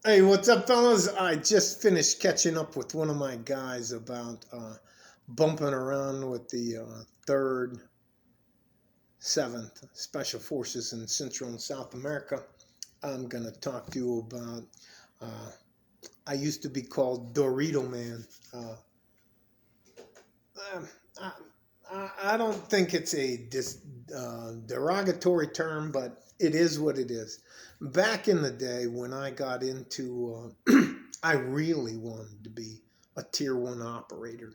Hey, what's up, fellas? I just finished catching up with one of my guys about bumping around with the 3rd, 7th Special Forces in Central and South America. I'm going to talk to you about, uh, I used to be called Dorito Man. Uh, um, I, I don't think it's a derogatory term, but it is what it is. Back in the day when I got into, I really wanted to be a tier one operator.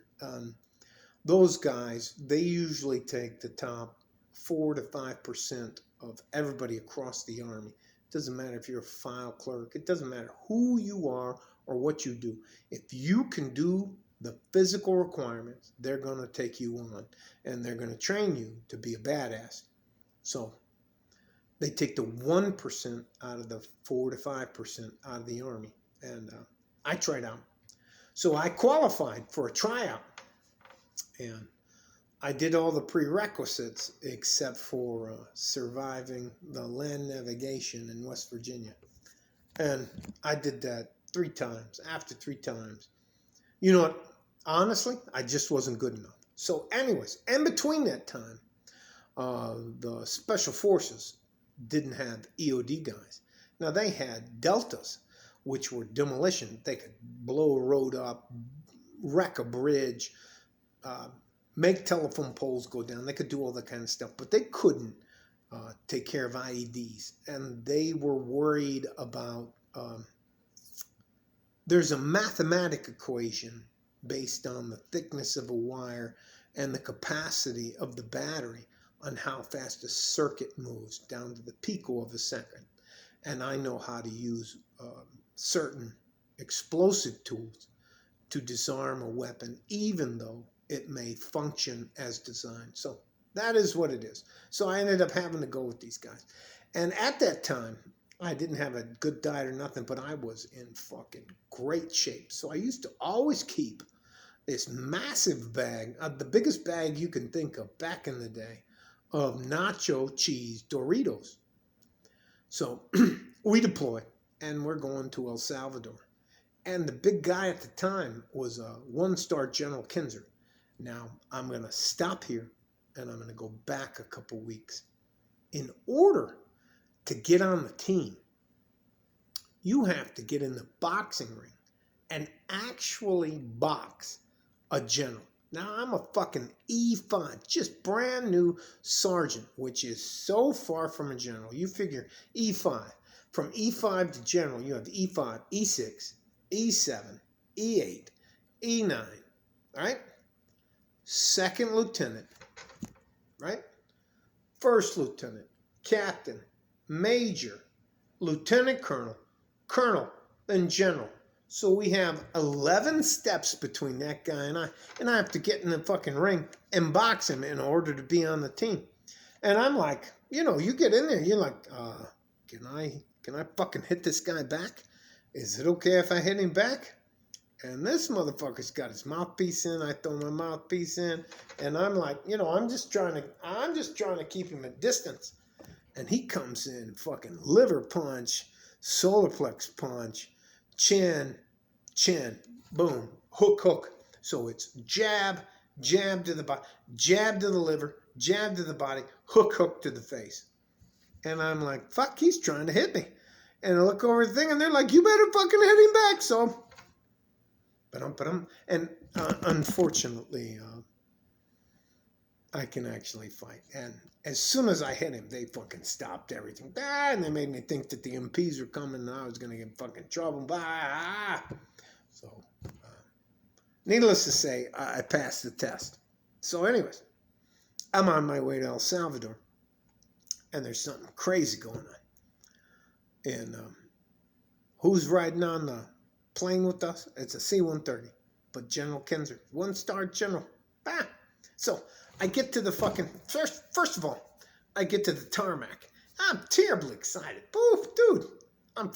Those guys, they usually take the top 4 to 5% of everybody across the Army. It doesn't matter if you're a file clerk, it doesn't matter who you are or what you do. If you can do the physical requirements, they're going to take you on and they're going to train you to be a badass. So they take the 1% out of the 4 to 5% out of the Army. And I tried out. So I qualified for a tryout. And I did all the prerequisites except for surviving the land navigation in West Virginia. And I did that 3 times. After 3 times, you know what? Honestly, I just wasn't good enough. So, anyways, in between that time, the Special Forces didn't have EOD guys. Now, they had Deltas, which were demolition. They could blow a road up, wreck a bridge, uh, make telephone poles go down. They could do all that kind of stuff, but they couldn't take care of IEDs. And they were worried about there's a mathematic equation based on the thickness of a wire and the capacity of the battery on how fast a circuit moves down to the pico of a second. And I know how to use certain explosive tools to disarm a weapon, even though it may function as designed. So that is what it is. So I ended up having to go with these guys. And at that time, I didn't have a good diet or nothing, but I was in fucking great shape. So I used to always keep this massive bag, the biggest bag you can think of back in the day, of nacho cheese Doritos. So we deploy and we're going to El Salvador. And the big guy at the time was a 1-star General Kinser. Now I'm going to stop here and I'm going to go back a couple weeks. In order to get on the team, you have to get in the boxing ring and actually box a general. Now I'm a fucking E5, just brand new sergeant, which is so far from a general. You figure E5. From E5 to general, you have E5, E6, E7, E8, E9, right? Second lieutenant, right? First lieutenant, captain, major, lieutenant colonel, colonel, then general. So we have 11 steps between that guy and I have to get in the fucking ring and box him in order to be on the team. And I'm like, you get in there, you're like, can I fucking hit this guy back? Is it okay if I hit him back? And this motherfucker's got his mouthpiece in. I throw my mouthpiece in, and I'm like, I'm just trying to keep him at distance. And he comes in, fucking liver punch, solar plex punch, chin, boom, hook. So it's jab to the body, jab to the liver, jab to the body, hook to the face. And I'm like, fuck, he's trying to hit me. And I look over the thing, and they're like, you better fucking hit him back. So, and unfortunately, I can actually fight. And as soon as I hit him, they fucking stopped everything. And they made me think that the MPs were coming and I was going to get fucking trouble. So, needless to say, I passed the test. So anyways, I'm on my way to El Salvador. And there's something crazy going on. And who's riding on the plane with us? It's a C-130. But General Kinser, 1-star general. So I get to the fucking, first of all, I get to the tarmac. I'm terribly excited. Boof, dude, I'm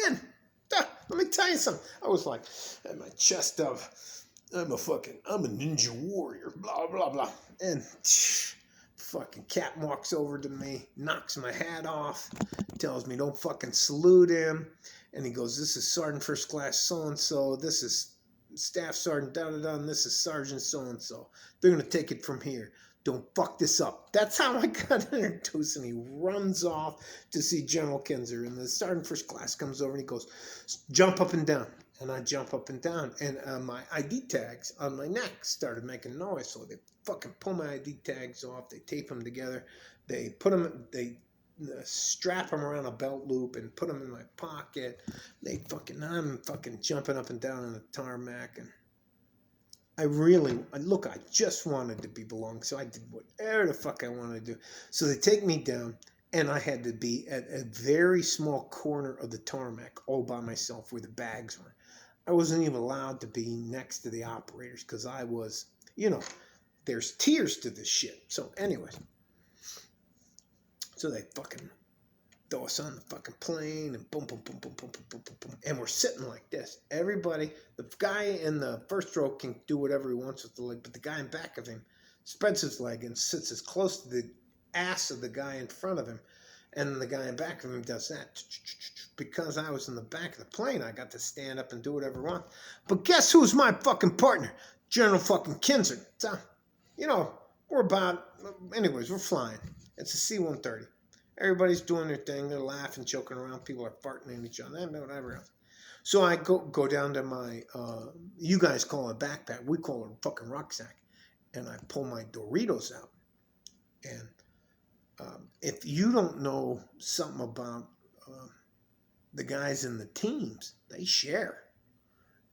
in. Let me tell you something. I was like, at my chest of, I'm a ninja warrior, blah, blah, blah. And fucking Cap walks over to me, knocks my hat off, tells me don't fucking salute him. And he goes, this is Sergeant First Class so-and-so. This is Staff Sergeant da-da-da. And this is Sergeant so-and-so. They're going to take it from here. Don't fuck this up. That's how I got introduced. And he runs off to see General Kinser. And the Sergeant First Class comes over and he goes, jump up and down. And I jump up and down. And my ID tags on my neck started making noise. So they fucking pull my ID tags off. They tape them together. They put them, they strap them around a belt loop and put them in my pocket. I'm fucking jumping up and down on the tarmac. And I just wanted to be belonged. So I did whatever the fuck I wanted to do. So they take me down. And I had to be at a very small corner of the tarmac all by myself where the bags were. I wasn't even allowed to be next to the operators because I was, there's tiers to this shit. So anyways, so they fucking throw us on the fucking plane and boom, boom, boom, boom, boom, boom, boom, boom, boom. And we're sitting like this. Everybody, the guy in the first row can do whatever he wants with the leg, but the guy in back of him spreads his leg and sits as close to the ass of the guy in front of him, and the guy in back of him does that. Because I was in the back of the plane, I got to stand up and do whatever I want. But guess who's my fucking partner? General fucking Kinser. So, we're flying. It's a C-130. Everybody's doing their thing. They're laughing, joking around. People are farting at each other, whatever else. So I go down to my, you guys call it a backpack. We call it a fucking rucksack. And I pull my Doritos out. And if you don't know something about the guys in the teams, they share.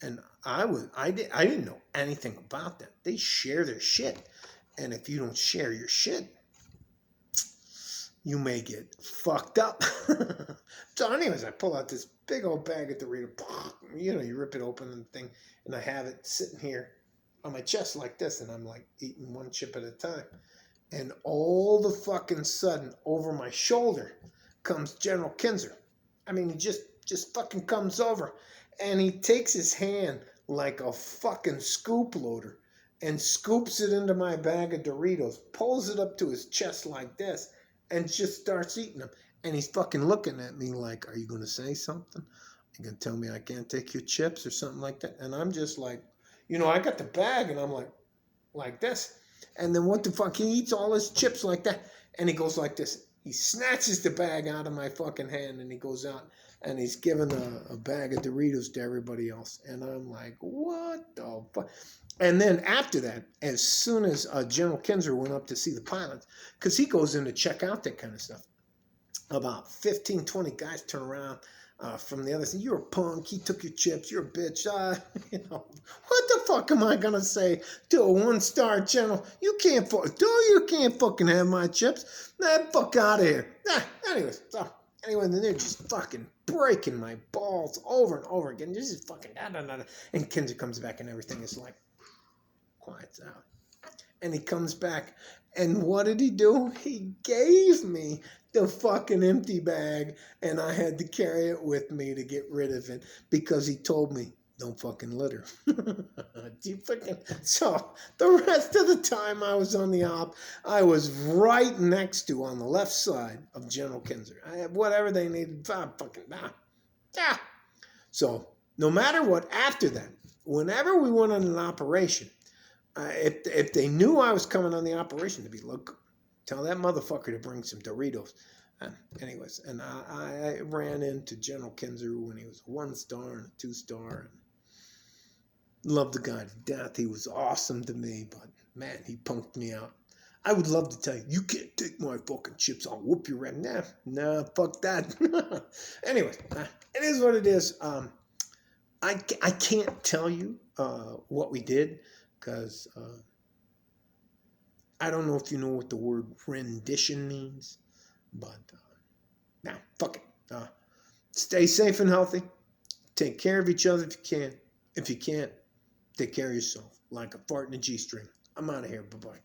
And I didn't know anything about that. They share their shit. And if you don't share your shit, you may get fucked up. So anyways, I pull out this big old bag of Doritos. You rip it open and thing, and I have it sitting here on my chest like this, and I'm like eating one chip at a time. And all the fucking sudden, over my shoulder comes General Kinser. I mean, he just fucking comes over. And he takes his hand like a fucking scoop loader and scoops it into my bag of Doritos, pulls it up to his chest like this, and just starts eating them. And he's fucking looking at me like, are you going to say something? Are you going to tell me I can't take your chips or something like that? And I'm just like, I got the bag, and I'm like this. And then what the fuck? He eats all his chips like that. And he goes like this. He snatches the bag out of my fucking hand, and he goes out and he's giving a bag of Doritos to everybody else. And I'm like, what the fuck? And then after that, as soon as General Kinser went up to see the pilots, because he goes in to check out that kind of stuff, about 15, 20 guys turn around from the other side. You're a punk. He took your chips. You're a bitch. What the fuck am I going to say to a one-star general? You can't fucking have my chips. Fuck out of here. Anyways, then they're just fucking breaking my balls over and over again. This is fucking da-da-da-da. And Kinser comes back and everything is like, quiets out. And he comes back, and what did he do? He gave me the fucking empty bag, and I had to carry it with me to get rid of it because he told me, don't fucking litter. So the rest of the time I was on the op, I was right next to, on the left side of General Kinser. I had whatever they needed. So no matter what, after that, whenever we went on an operation, if they knew I was coming on the operation, to be, look, tell that motherfucker to bring some Doritos. Anyways, and I ran into General Kinser when he was a 1-star and a 2-star. Loved the guy to death. He was awesome to me, but man, he punked me out. I would love to tell you, you can't take my fucking chips. I'll whoop your red. Nah, fuck that. Anyways, it is what it is. I can't tell you what we did because I don't know if you know what the word rendition means, but fuck it. Stay safe and healthy. Take care of each other if you can. If you can't, take care of yourself like a fart in a G-string. I'm out of here. Bye-bye.